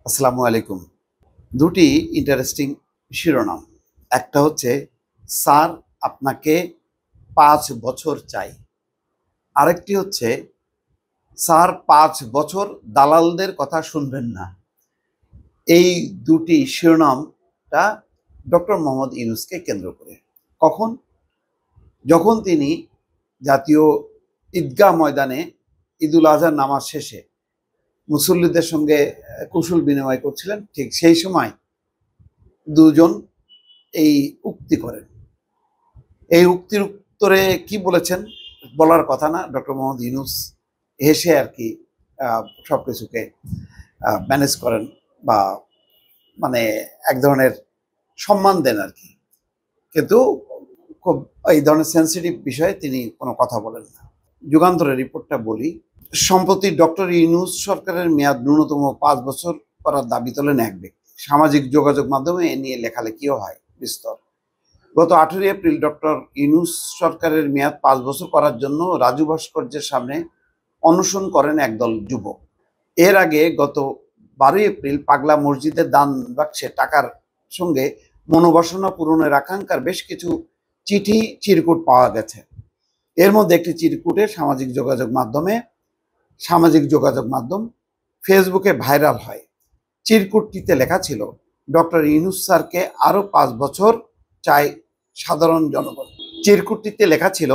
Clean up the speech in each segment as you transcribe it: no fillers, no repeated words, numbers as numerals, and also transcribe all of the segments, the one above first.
আসসালামু আলাইকুম। দুটি ইন্টারেস্টিং শিরোনাম। একটা হচ্ছে স্যার আপনাকে ৫ বছর চাই। আরেকটি হচ্ছে স্যার ৫ বছর দালালদের কথা শুনবেন না। এই দুটি শিরোনামটা ডক্টর মোহাম্মদ ইউনূসকে কেন্দ্র করে। কখন? যখন তিনি জাতীয় ঈদগাহ ময়দানে ঈদুল আজহার নামাজ শেষে মুসল্লিদের সঙ্গে কুশল বিনিময় করছিলেন, ঠিক সেই সময় দুজন এই উক্তি করেন। এই উক্তির উত্তরে কি বলেছেন বলার কথা না, ডক্টর মোহাম্মদ ইউনূস হেসে আর কি সবকিছুকে ম্যানেজ করেন বা মানে এক ধরনের সম্মান দেন আর কি। কিন্তু খুব এই ধরনের সেন্সিটিভ বিষয়ে তিনি কোনো কথা বলেন না। যুগান্তরের রিপোর্টটা বলি। সম্প্রতি ডক্টর ইউনূস সরকারের মেয়াদ ন্যূনতম ৫ বছর করার দাবি তোলেন এক ব্যক্তি। সামাজিক যোগাযোগ মাধ্যমে এ নিয়ে লেখালেখিও হয় বিস্তর। গত ১৮ এপ্রিল ডক্টর ইউনূস সরকারের মেয়াদ ৫ বছর করার জন্য রাজু ভাস্কর্যের সামনে অনশন করেন একদল যুবক। এর আগে গত ১২ এপ্রিল পাগলা মসজিদের দান বাক্সে টাকার সঙ্গে মনোবাসনা পূরণের আকাঙ্ক্ষার বেশ কিছু চিঠি চিরকুট পাওয়া গেছে। এর মধ্যে একটি চিরকুটে সামাজিক যোগাযোগ মাধ্যম ফেসবুকে ভাইরাল হয়। চিরকুটটিতে লেখা ছিল, ডক্টর ইউনূস স্যারকে আরো ৫ বছর চাই সাধারণ জনগণ। চিরকুটটিতে লেখা ছিল,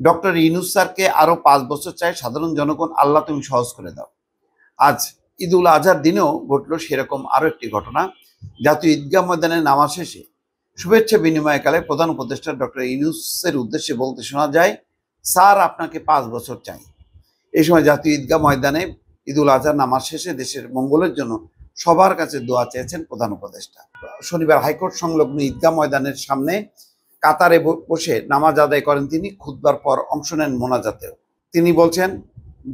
ডক্টর ইউনূস স্যারকে আরো ৫ বছর চাই সাধারণ জনগণ, আল্লাহ তুমি সহজ করে দাও। আজ ঈদুল আজহার দিনেও ঘটল সেরকম আরো একটি ঘটনা। জাতীয় ঈদগাহ ময়দানে নামাজ শেষে শুভেচ্ছা বিনিময়কালে প্রধান উপদেষ্টা ডক্টর ইউনূসের উদ্দেশ্যে বলতে শোনা যায়, স্যার আপনাকে ৫ বছর চাই। এই সময় জাতীয় ঈদগাহ ময়দানে ঈদুল আজহার নামাজ শেষে দেশের মঙ্গলের জন্য সবার কাছে দোয়া চেয়েছেন প্রধান উপদেষ্টা। শনিবার হাইকোর্ট সংলগ্ন ঈদগাহ ময়দানের সামনে কাতারে বসে নামাজ আদায় করেন তিনি। খুতবার পর অংশ নেন মোনাজাতেও। তিনি বলছেন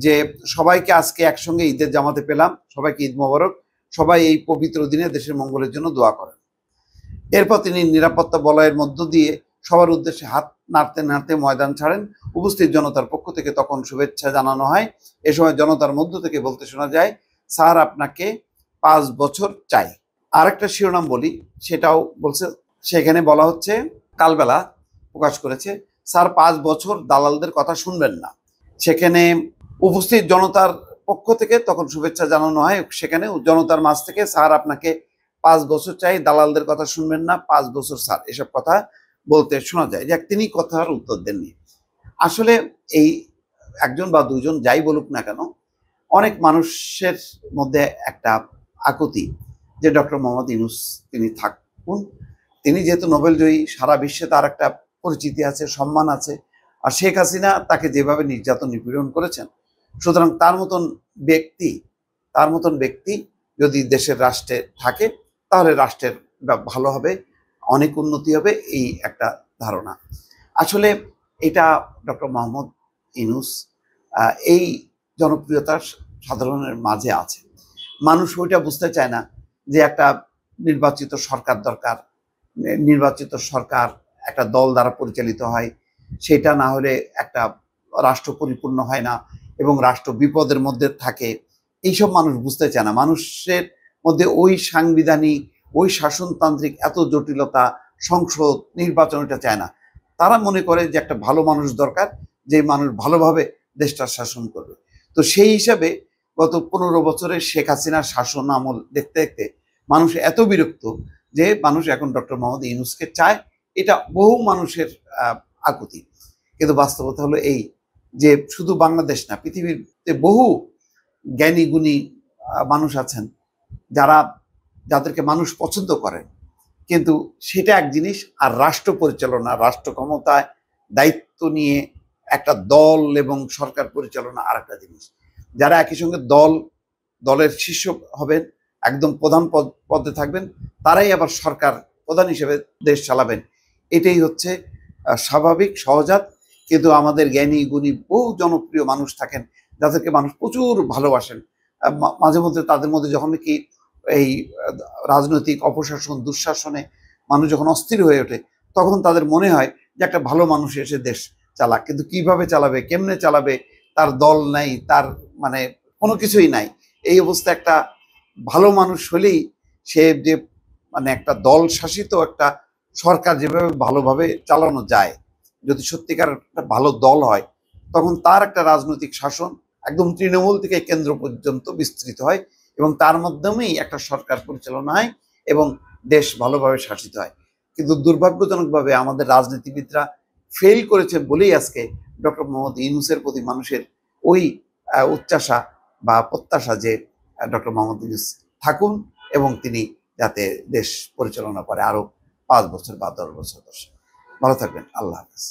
যে সবাইকে আজকে একসঙ্গে ঈদের জামাতে পেলাম, সবাইকে ঈদ মোবারক, সবাই এই পবিত্র দিনে দেশের মঙ্গলের জন্য দোয়া করেন। এরপর তিনি নিরাপত্তা বলয়ের মধ্য দিয়ে সবার উদ্দেশ্যে হাত নাড়তে নাড়তে ময়দান ছাড়েন। উপস্থিত জনতার পক্ষ থেকে তখন শুভেচ্ছা জানানো হয়। এ সময় জনতার মধ্য থেকে বলতে শোনা যায়, স্যার আপনাকে ৫ বছর চাই। আরেকটা শিরোনাম বলি, সেটাও বলছে, সেখানে বলা হচ্ছে, কালবেলা প্রকাশ করেছে, স্যার ৫ বছর দালালদের কথা শুনবেন না। সেখানে উপস্থিত জনতার পক্ষ থেকে তখন শুভেচ্ছা জানানো হয়। সেখানে জনতার মাঝ থেকে, স্যার আপনাকে ৫ বছর চাই, দালালদের কথা শুনবেন না, ৫ বছর স্যার, এসব কথা বলতে শোনা যায়। যাক, তিনি কথার উত্তর দেননি। আসলে এই একজন বা দুজন যাই বলুক না কেন, অনেক মানুষের মধ্যে একটা আকুতি যে ডক্টর মোহাম্মদ ইউনূস তিনি থাকুন। তিনি যেহেতু নোবেল জয়ী, সারা বিশ্বে তার একটা পরিচিতি আছে, সম্মান আছে। আর শেখ হাসিনা তাকে যেভাবে নির্যাতন নিপীড়ন করেছেন, সুতরাং তার মতন ব্যক্তি যদি দেশের রাষ্ট্রে থাকে, তাহলে রাষ্ট্রের ভালো হবে, অনেক উন্নতি হবে, এই একটা ধারণা। আসলে এটা ডক্টর মোহাম্মদ ইউনূস এই জনপ্রিয়তা সাধারণের মাঝে আছে। মানুষ ওইটা বুঝতে চায় না যে একটা নির্বাচিত সরকার দরকার। নির্বাচিত সরকার একটা দল দ্বারা পরিচালিত হয়, সেটা না হলে একটা রাষ্ট্র পরিপূর্ণ হয় না এবং রাষ্ট্র বিপদের মধ্যে থাকে। এইসব মানুষ বুঝতে চায় না। মানুষের মধ্যে ওই সাংবিধানিক, ওই শাসনতান্ত্রিক এত জটিলতা, সংসদ, নির্বাচন, এটা চায় না। তারা মনে করে যে একটা ভালো মানুষ দরকার, যে মানুষ ভালোভাবে দেশটা শাসন করবে। তো সেই হিসাবে গত ১৫ বছরের শেখ হাসিনার শাসন আমল দেখতে দেখতে মানুষ এত বিরক্ত যে মানুষ এখন ডক্টর মোহাম্মদ ইউনূসকে চায়। এটা বহু মানুষের আকুতি। কিন্তু বাস্তবতা হলো এই যে শুধু বাংলাদেশ না, পৃথিবীতে বহু জ্ঞানী গুণী মানুষ আছেন যাদেরকে মানুষ পছন্দ করেন। কিন্তু সেটা এক জিনিস, আর রাষ্ট্র পরিচালনা, রাষ্ট্র ক্ষমতায় দায়িত্ব নিয়ে একটা দল এবং সরকার পরিচালনা আর একটা জিনিস। যারা একই সঙ্গে দলের শীর্ষ হবেন, একদম প্রধান পদে থাকবেন, তারাই আবার সরকার প্রধান হিসেবে দেশ চালাবেন, এটাই হচ্ছে স্বাভাবিক, সহজাত। কিন্তু আমাদের জ্ঞানী গুণী বহু জনপ্রিয় মানুষ থাকেন, যাদেরকে মানুষ প্রচুর ভালোবাসেন। মাঝে মধ্যে তাদের মধ্যে যখন কি এই রাজনৈতিক অপশাসন, দুঃশাসনে মানুষ যখন অস্থির হয়ে ওঠে, তখন তাদের মনে হয় যে একটা ভালো মানুষ এসে দেশ চালাক। কিন্তু কিভাবে চালাবে, কেমনে চালাবে, তার দল নাই, তার কোনো কিছুই নাই। এই অবস্থা একটা ভালো মানুষ হলেই সে যে মানে একটা দল শাসিত একটা সরকার যেভাবে ভালোভাবে চালানো যায়, যদি সত্যিকার একটা ভালো দল হয়, তখন তার একটা রাজনৈতিক শাসন একদম তৃণমূল থেকে কেন্দ্র পর্যন্ত বিস্তৃত হয় এবং তার মাধ্যমেই একটা সরকার পরিচালনা হয় এবং দেশ ভালোভাবে শাসিত হয়। কিন্তু দুর্ভাগ্যজনকভাবে আমাদের রাজনীতিবিদরা ফেল করেছে বলেই আজকে ডক্টর মোহাম্মদ ইউনূসের প্রতি মানুষের ওই উচ্চাসা বা প্রত্যাশা যে ডক্টর মোহাম্মদ ইউনূস থাকুন এবং তিনি যাতে দেশ পরিচালনা করে আরো 5 বছর বা 10 বছর। ভালো থাকবেন। আল্লাহ হাফেজ।